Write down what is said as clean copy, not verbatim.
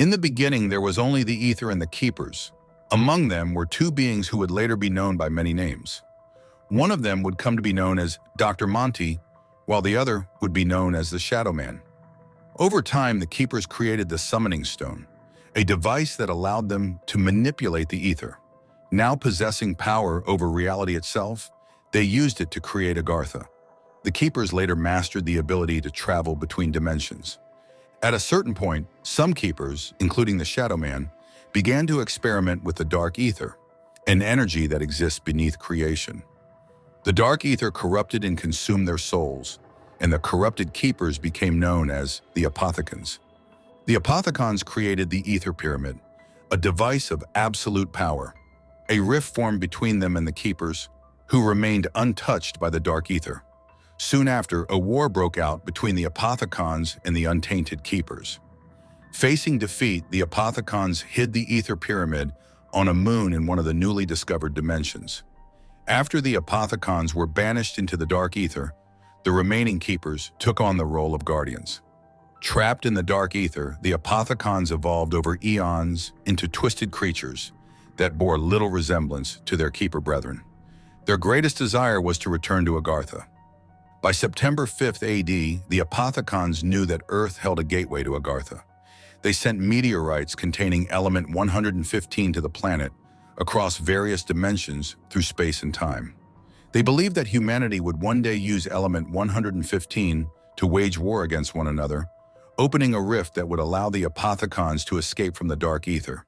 In the beginning, there was only the Aether and the Keepers. Among them were two beings who would later be known by many names. One of them would come to be known as Dr. Monty, while the other would be known as the Shadow Man. Over time, the Keepers created the Summoning Stone, a device that allowed them to manipulate the Aether. Now possessing power over reality itself, they used it to create Agartha. The Keepers later mastered the ability to travel between dimensions. At a certain point, some Keepers, including the Shadow Man, began to experiment with the Dark Aether, an energy that exists beneath creation. The Dark Aether corrupted and consumed their souls, and the corrupted Keepers became known as the Apothicons. The Apothicons created the Aether Pyramid, a device of absolute power. A rift formed between them and the Keepers, who remained untouched by the Dark Aether. Soon after, a war broke out between the Apothicons and the untainted Keepers. Facing defeat, the Apothicons hid the Aether Pyramid on a moon in one of the newly discovered dimensions. After the Apothicons were banished into the Dark Aether, the remaining Keepers took on the role of guardians. Trapped in the Dark Aether, the Apothicons evolved over eons into twisted creatures that bore little resemblance to their Keeper brethren. Their greatest desire was to return to Agartha. By September 5th AD, the Apothicons knew that Earth held a gateway to Agartha. They sent meteorites containing element 115 to the planet across various dimensions through space and time. They believed that humanity would one day use element 115 to wage war against one another, opening a rift that would allow the Apothicons to escape from the Dark Aether.